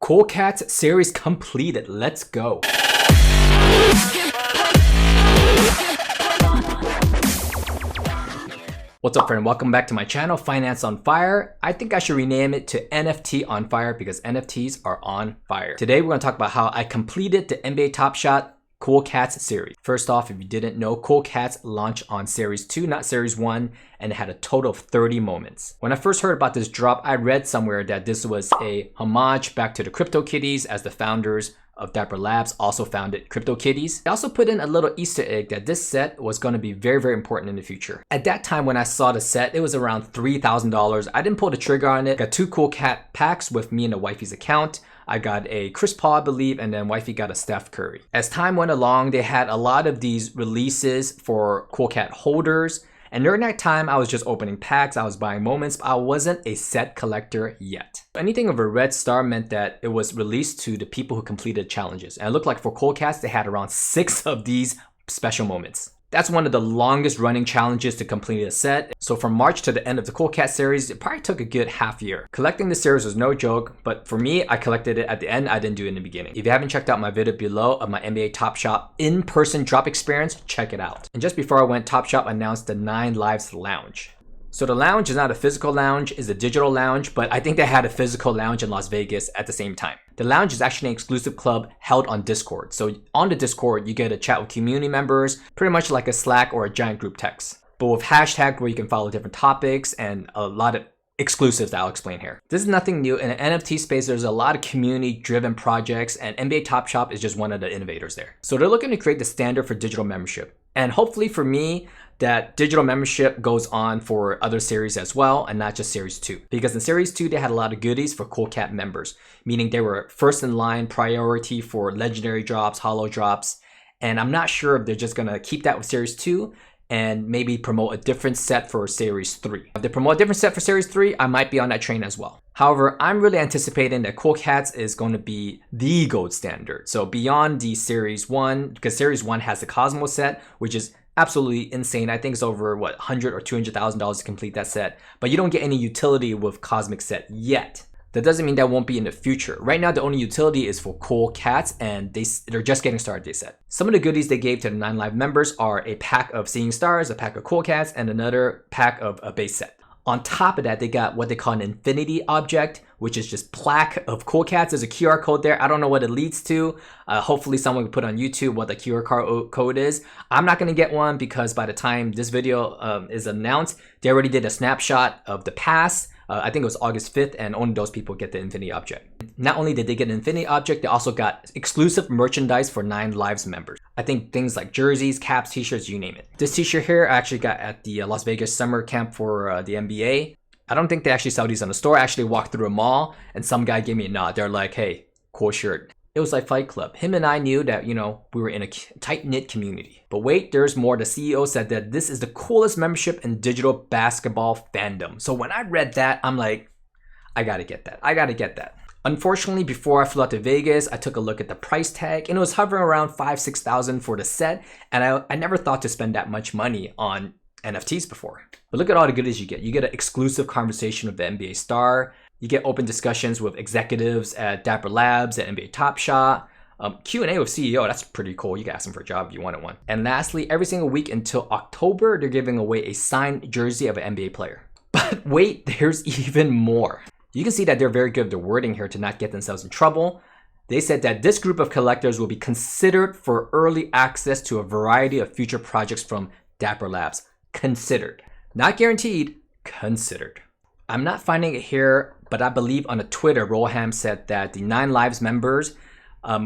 Cool Cats series completed. Let's go. What's up, friend? Welcome back to my channel, Finance on Fire. I think I should rename it to NFT on Fire because NFTs are on fire. Today, we're going to talk about how I completed the NBA Top Shot Cool Cats series. First off, if you didn't know, Cool Cats launched on Series 2, not Series 1, and it had a total of 30 moments. When I first heard about this drop, I read somewhere that this was a homage back to the CryptoKitties, as the founders of Dapper Labs also founded CryptoKitties. They also put in a little Easter egg that this set was going to be very, very important in the future. At that time when I saw the set, it was around $3,000. I didn't pull the trigger on it. Got 2 Cool Cat packs with me and the wifey's account. I got a Chris Paul, I believe, and then wifey got a Steph Curry. As time went along, they had a lot of these releases for Cool Cat holders. And during that time, I was just opening packs, I was buying moments, but I wasn't a set collector yet. Anything of a red star meant that it was released to the people who completed challenges. And it looked like for Cool Cats, they had around 6 of these special moments. That's one of the longest running challenges to complete a set. So from March to the end of the Cool Cat series, it probably took a good half year. Collecting this series was no joke, but for me, I collected it at the end. I didn't do it in the beginning. If you haven't checked out my video below of my NBA Top Shot in-person drop experience, check it out. And just before I went, Top Shot announced the 9 Lives Lounge. So the lounge is not a physical lounge, it's a digital lounge, but I think they had a physical lounge in Las Vegas at the same time. The lounge is actually an exclusive club held on Discord. So on the Discord, you get to chat with community members, pretty much like a Slack or a giant group text, but with hashtags where you can follow different topics and a lot of exclusives that I'll explain here. This is nothing new. In the NFT space, there's a lot of community-driven projects, and NBA Top Shop is just one of the innovators there. So they're looking to create the standard for digital membership. And hopefully for me, that digital membership goes on for other series as well, and not just Series 2. Because in Series 2, they had a lot of goodies for Cool Cat members, meaning they were first in line priority for legendary drops, holo drops, and I'm not sure if they're just gonna keep that with Series 2 and maybe promote a different set for Series 3. If they promote a different set for Series 3, I might be on that train as well. However, I'm really anticipating that Cool Cats is going to be the gold standard. So beyond the Series 1, because Series 1 has the Cosmos set, which is absolutely insane. I think it's over what, $100,000 or $200,000 to complete that set, but you don't get any utility with Cosmic set yet. That doesn't mean that won't be in the future. Right now, the only utility is for Cool Cats, and they're just getting started, they said. Some of the goodies they gave to the 9 Live members are a pack of Seeing Stars, a pack of Cool Cats, and another pack of a base set. On top of that, they got what they call an infinity object, which is just plaque of Cool Cats. There's a QR code there. I don't know what it leads to. Hopefully someone can put on YouTube what the QR code is. I'm not going to get one because by the time this video is announced, they already did a snapshot of the pass. I think it was August 5th, and only those people get the infinity object. Not only did they get an infinity object, they also got exclusive merchandise for 9 Lives members. I think things like jerseys, caps, t-shirts, you name it. This t-shirt here I actually got at the Las Vegas summer camp for the NBA. I don't think they actually sell these on the store. I actually walked through a mall and some guy gave me a nod. They're like, hey, cool shirt. It was like Fight Club. Him and I knew that, you know, we were in a tight-knit community. But wait, there's more. The CEO said that this is the coolest membership in digital basketball fandom. So when I read that, I'm like, I gotta get that. I gotta get that. Unfortunately, before I flew out to Vegas, I took a look at the price tag and it was hovering around $5,000-6,000 for the set. And I never thought to spend that much money on NFTs before. But look at all the goodies you get. You get an exclusive conversation with the NBA star. You get open discussions with executives at Dapper Labs, at NBA Top Shot. Q&A with CEO, that's pretty cool. You can ask them for a job if you wanted one. And lastly, every single week until October, they're giving away a signed jersey of an NBA player. But wait, there's even more. You can see that they're very good with the wording here to not get themselves in trouble. They said that this group of collectors will be considered for early access to a variety of future projects from Dapper Labs. Considered. Not guaranteed, considered. I'm not finding it here, but I believe on a Twitter, Roham said that the 9 Lives members,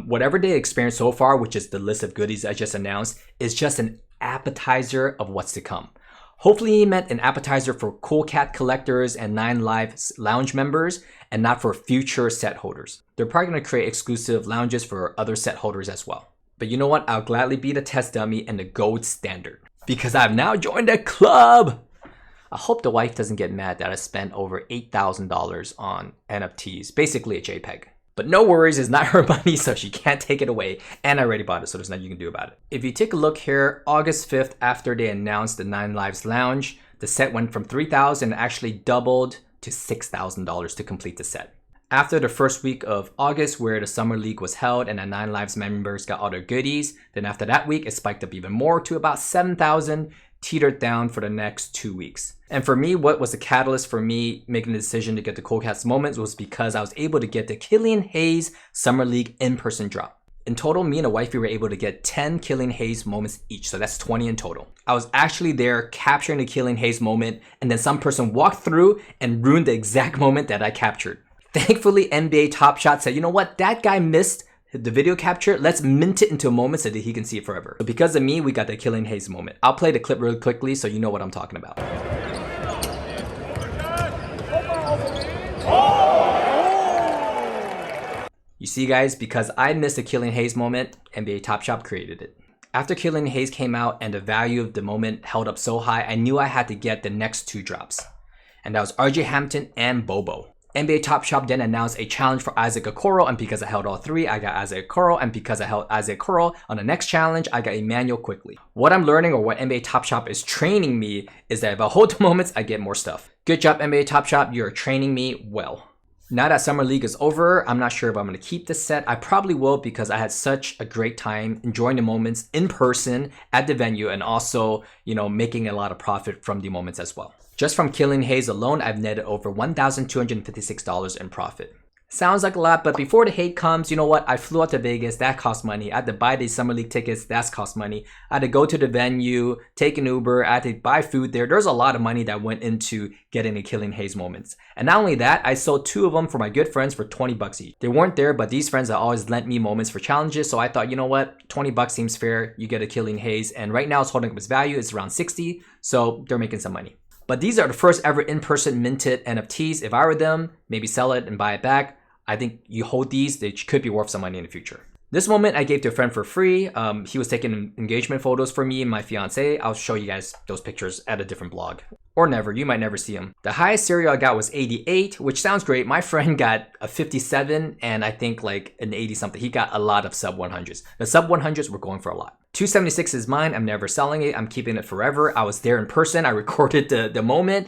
whatever they experienced so far, which is the list of goodies I just announced, is just an appetizer of what's to come. Hopefully he meant an appetizer for Cool Cat collectors and 9 Lives lounge members, and not for future set holders. They're probably going to create exclusive lounges for other set holders as well. But you know what? I'll gladly be the test dummy and the gold standard, because I've now joined a club. I hope the wife doesn't get mad that I spent over $8,000 on NFTs, basically a JPEG. But no worries, it's not her money, so she can't take it away. And I already bought it, so there's nothing you can do about it. If you take a look here, August 5th, after they announced the 9 Lives Lounge, the set went from $3,000 and actually doubled to $6,000 to complete the set. After the first week of August where the summer league was held and the 9 Lives members got all their goodies, then after that week it spiked up even more to about 7,000, teetered down for the next 2 weeks. And for me, what was the catalyst for me making the decision to get the Cool Cats moments was because I was able to get the Killian Hayes Summer League in-person drop. In total, me and a wifey were able to get 10 Killian Hayes moments each, so that's 20 in total. I was actually there capturing the Killian Hayes moment, and then some person walked through and ruined the exact moment that I captured. Thankfully, NBA Top Shot said, you know what, that guy missed the video capture, let's mint it into a moment so that he can see it forever. So because of me, we got the Killian Hayes moment. I'll play the clip really quickly so you know what I'm talking about. You see guys, because I missed the Killian Hayes moment, NBA Top Shot created it. After Killian Hayes came out and the value of the moment held up so high, I knew I had to get the next 2 drops. And that was RJ Hampton and Bobo. NBA Top Shot then announced a challenge for Isaac Okoro, and because I held all 3, I got Isaac Okoro, and because I held Isaac Okoro on the next challenge, I got Emmanuel quickly. What I'm learning, or what NBA Top Shot is training me, is that if I hold the moments, I get more stuff. Good job NBA Top Shot, you're training me well. Now that Summer League is over, I'm not sure if I'm going to keep this set. I probably will because I had such a great time enjoying the moments in person at the venue and also, making a lot of profit from the moments as well. Just from Killian Hayes alone, I've netted over $1,256 in profit. Sounds like a lot, but before the hate comes, you know what? I flew out to Vegas, that cost money. I had to buy these Summer League tickets, that's cost money. I had to go to the venue, take an Uber, I had to buy food there. There's a lot of money that went into getting the Killian Hayes moments. And not only that, I sold 2 of them for my good friends for 20 bucks each. They weren't there, but these friends have always lent me moments for challenges, so I thought, you know what? 20 bucks seems fair, you get a Killian Hayes, and right now it's holding up its value, it's around 60, so they're making some money. But these are the first ever in-person minted NFTs. If I were them, maybe sell it and buy it back. I think you hold these, they could be worth some money in the future. This moment I gave to a friend for free. He was taking engagement photos for me and my fiance. I'll show you guys those pictures at a different blog. Or never, you might never see them. The highest serial I got was 88, which sounds great. My friend got a 57 and I think like an 80 something. He got a lot of sub 100s. The sub 100s were going for a lot. 276 is mine, I'm never selling it. I'm keeping it forever. I was there in person, I recorded the moment.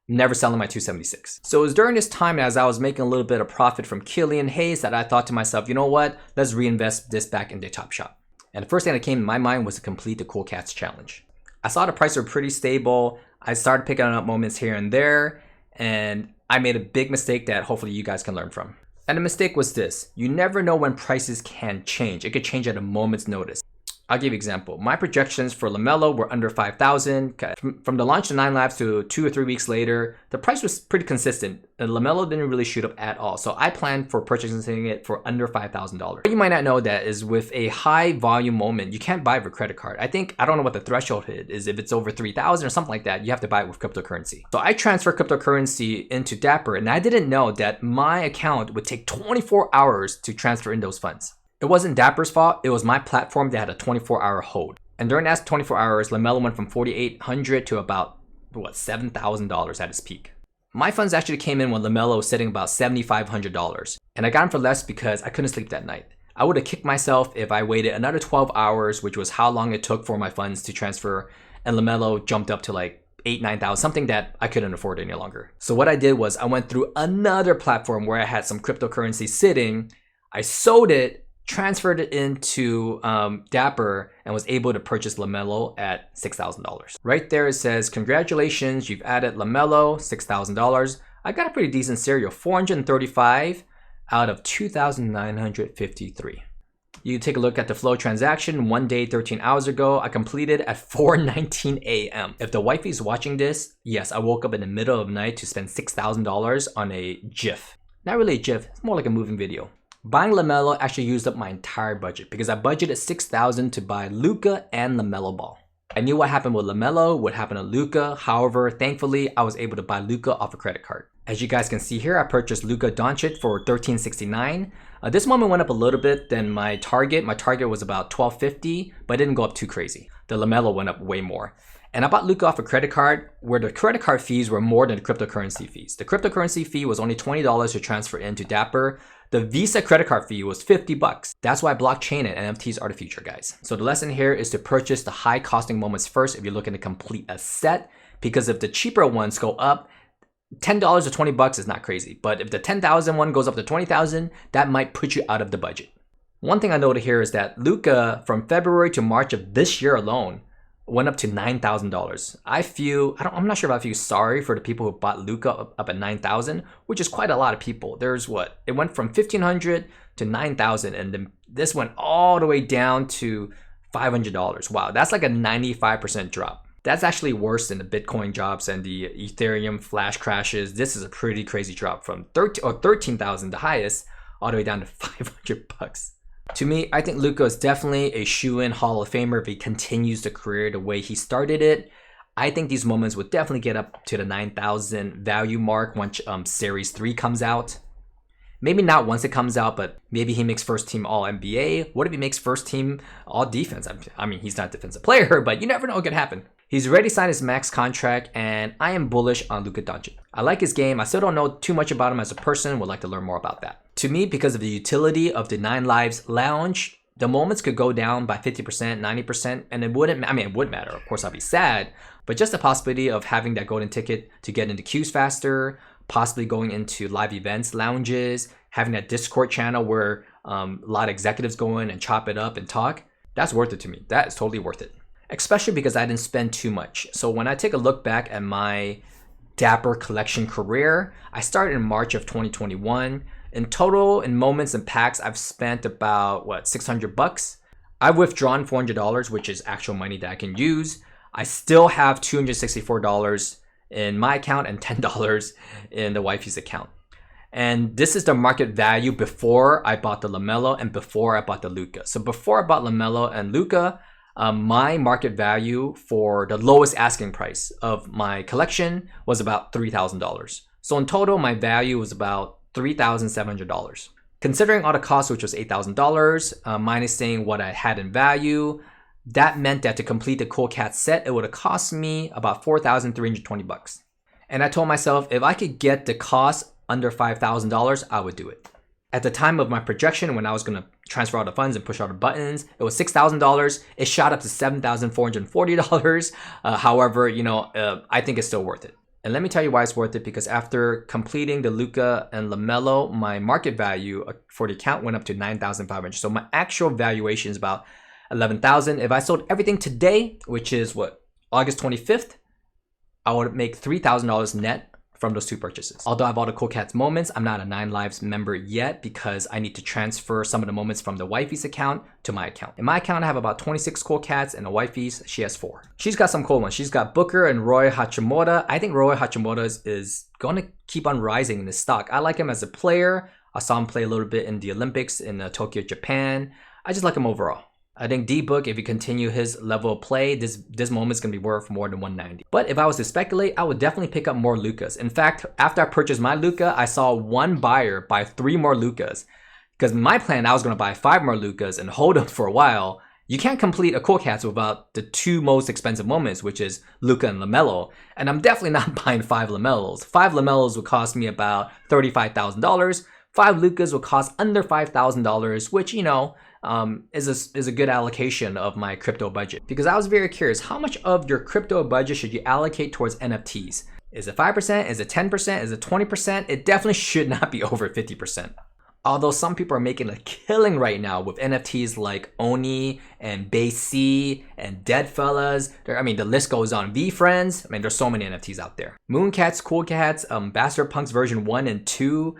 Never selling my 276. So it was during this time as I was making a little bit of profit from Killian Hayes that I thought to myself, you know what? Let's reinvest this back into Top Shot. And the first thing that came in my mind was to complete the Cool Cats challenge. I saw the price were pretty stable. I started picking up moments here and there, and I made a big mistake that hopefully you guys can learn from. And the mistake was this: you never know when prices can change. It could change at a moment's notice. I'll give you an example. My projections for LaMelo were under 5,000. From the launch of 9 Labs to 2 or 3 weeks later, the price was pretty consistent. And LaMelo didn't really shoot up at all. So I planned for purchasing it for under $5,000. What you might not know that is with a high volume moment, you can't buy it with credit card. I don't know what the threshold is. If it's over 3,000 or something like that, you have to buy it with cryptocurrency. So I transferred cryptocurrency into Dapper, and I didn't know that my account would take 24 hours to transfer in those funds. It wasn't Dapper's fault, it was my platform that had a 24-hour hold. And during that 24 hours, LaMelo went from $4,800 to about, $7,000 at its peak. My funds actually came in when LaMelo was sitting about $7,500. And I got them for less because I couldn't sleep that night. I would have kicked myself if I waited another 12 hours, which was how long it took for my funds to transfer, and LaMelo jumped up to like 8,000, 9,000, something that I couldn't afford any longer. So what I did was I went through another platform where I had some cryptocurrency sitting, I sold it, transferred it into Dapper, and was able to purchase LaMelo at $6,000. Right there it says, congratulations, you've added LaMelo, $6,000. I got a pretty decent serial, 435 out of 2,953. You take a look at the flow transaction, 1 day, 13 hours ago, I completed at 4:19 a.m. If the wifey's watching this, yes, I woke up in the middle of the night to spend $6,000 on a GIF. Not really a GIF, it's more like a moving video. Buying LaMelo actually used up my entire budget because I budgeted $6,000 to buy Luka and LaMelo Ball. I knew what happened with LaMelo would happen to Luka. However, thankfully, I was able to buy Luka off a credit card. As you guys can see here, I purchased Luka Doncic for $1,369. This moment went up a little bit than my target. My target was about $1,250, but it didn't go up too crazy. The LaMelo went up way more. And I bought Luka off a credit card where the credit card fees were more than the cryptocurrency fees. The cryptocurrency fee was only $20 to transfer into Dapper. The Visa credit card fee was 50 bucks. That's why blockchain and NFTs are the future, guys. So the lesson here is to purchase the high costing moments first if you're looking to complete a set, because if the cheaper ones go up, $10 or 20 bucks is not crazy, but if the 10,000 one goes up to 20,000, that might put you out of the budget. One thing I noted here is that Luka from February to March of this year alone went up to $9,000. I'm not sure if I feel sorry for the people who bought Luka up at 9,000, which is quite a lot of people. There's what? It went from 1,500 to 9,000, and then this went all the way down to $500. Wow, that's like a 95% drop. That's actually worse than the Bitcoin drops and the Ethereum flash crashes. This is a pretty crazy drop from 13,000, the highest, all the way down to 500 bucks. To me, I think Luka is definitely a shoe-in Hall of Famer if he continues the career the way he started it. I think these moments would definitely get up to the 9,000 value mark once Series 3 comes out. Maybe not once it comes out, but maybe he makes first team all NBA. What if he makes first team all defense? I mean, he's not a defensive player, but you never know what could happen. He's already signed his max contract, and I am bullish on Luka Doncic. I like his game. I still don't know too much about him as a person. Would like to learn more about that. To me, because of the utility of the 9 Lives Lounge, the moments could go down by 50%, 90%, and it wouldn't matter. Of course, I'll be sad, but just the possibility of having that golden ticket to get into queues faster, possibly going into live events, lounges, having that Discord channel where a lot of executives go in and chop it up and talk, that's worth it to me. That is totally worth it. Especially because I didn't spend too much. So when I take a look back at my Dapper collection career, I started in March of 2021. In total, in moments and packs, I've spent about, 600 bucks. I've withdrawn $400, which is actual money that I can use. I still have $264 in my account and $10 in the wifey's account. And this is the market value before I bought the Melo and before I bought the Luka. So before I bought Melo and Luka, my market value for the lowest asking price of my collection was about $3,000. So in total, my value was about $3,700. Considering all the costs, which was $8,000, minusing what I had in value, that meant that to complete the Cool Cat set, it would have cost me about $4,320 bucks. And I told myself if I could get the cost under $5,000, I would do it. At the time of my projection, when I was going to transfer all the funds and push all the buttons, it was $6,000. It shot up to $7,440. However, I think it's still worth it. And let me tell you why it's worth it, because after completing the Luka and Melo, my market value for the account went up to $9,500. So my actual valuation is about $11,000. If I sold everything today, which is August 25th, I would make $3,000 net from those two purchases. Although I bought a Cool Cats moments, I'm not a 9 Lives member yet because I need to transfer some of the moments from the wifey's account to my account. In my account, I have about 26 Cool Cats, and the wifey's, she has 4. She's got some cool ones. She's got Booker and Roy Hachimura. I think Roy Hachimura is going to keep on rising in this stock. I like him as a player. I saw him play a little bit in the Olympics in Tokyo, Japan. I just like him overall. I think D-Book, if he continue his level of play, this moment's going to be worth more than 190. But if I was to speculate, I would definitely pick up more Lukas. In fact, after I purchased my Luka, I saw one buyer buy 3 more Lukas. Because my plan, I was going to buy 5 more Lukas and hold them for a while. You can't complete a Cool Cats without the 2 most expensive moments, which is Luka and Melo. And I'm definitely not buying 5 Lamelos. 5 Lamelos would cost me about $35,000. 5 Lukas would cost under $5,000, which, is a good allocation of my crypto budget. Because I was very curious, how much of your crypto budget should you allocate towards NFTs? Is it 5%? Is it 10%? Is it 20%? It definitely should not be over 50%. Although some people are making a killing right now with NFTs like Oni and Basie and Deadfellas. The list goes on. V-Friends. there's so many NFTs out there. Mooncats, Cool Cats, Bastard Punks version 1 and 2,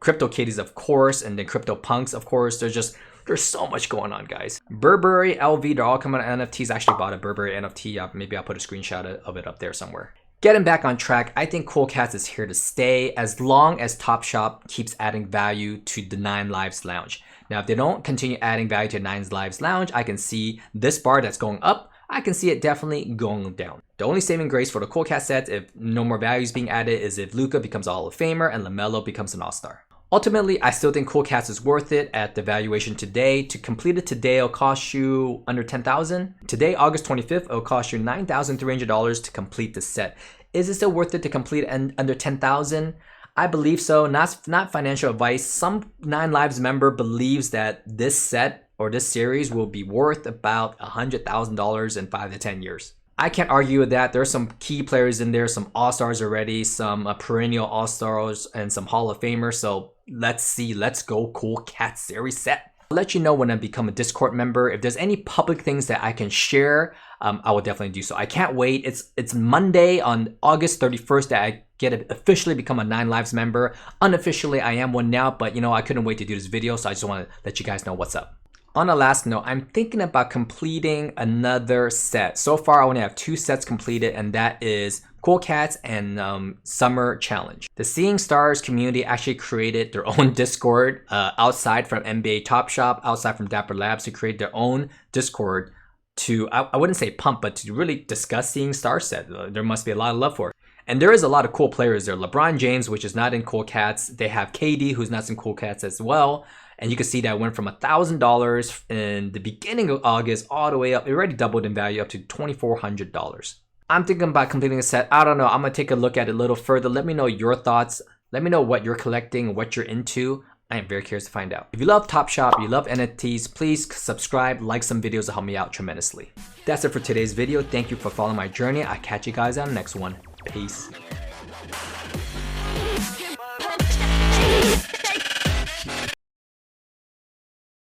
Crypto Kitties, of course, and then Crypto Punks, of course. There's so much going on, guys. Burberry, LV, they're all coming out NFTs. I actually bought a Burberry NFT. Maybe I'll put a screenshot of it up there somewhere. Getting back on track, I think Cool Cats is here to stay as long as Topshop keeps adding value to the 9 Lives Lounge. Now, if they don't continue adding value to 9 Lives Lounge, I can see this bar that's going up. I can see it definitely going down. The only saving grace for the Cool Cat sets, if no more value is being added, is if Luka becomes a Hall of Famer and Melo becomes an All-Star. Ultimately, I still think Cool Cats is worth it at the valuation today. To complete it today, it'll cost you under $10,000. Today, August 25th, it'll cost you $9,300 to complete the set. Is it still worth it to complete under $10,000? I believe so. Not financial advice. Some 9 Lives member believes that this set or this series will be worth about $100,000 in 5 to 10 years. I can't argue with that. There's some key players in there, some all-stars already, some perennial all-stars, and some Hall of Famers. So let's see. Let's go Cool Cat Series set. I'll let you know when I become a Discord member. If there's any public things that I can share, I will definitely do so. I can't wait. It's Monday on August 31st that I get to officially become a 9 Lives member. Unofficially, I am one now, but I couldn't wait to do this video, so I just want to let you guys know what's up. On a last note, I'm thinking about completing another set. So far, I only have 2 sets completed, and that is Cool Cats and Summer Challenge. The Seeing Stars community actually created their own Discord outside from NBA Top Shop, outside from Dapper Labs, to create their own Discord to, I wouldn't say pump, but to really discuss Seeing Stars set. There must be a lot of love for it. And there is a lot of cool players there. LeBron James, which is not in Cool Cats. They have KD, who's not in Cool Cats as well. And you can see that went from $1,000 in the beginning of August all the way up. It already doubled in value up to $2,400. I'm thinking about completing a set. I don't know. I'm going to take a look at it a little further. Let me know your thoughts. Let me know what you're collecting, what you're into. I am very curious to find out. If you love Top Shop, you love NFTs, please subscribe, like some videos to help me out tremendously. That's it for today's video. Thank you for following my journey. I'll catch you guys on the next one. Peace.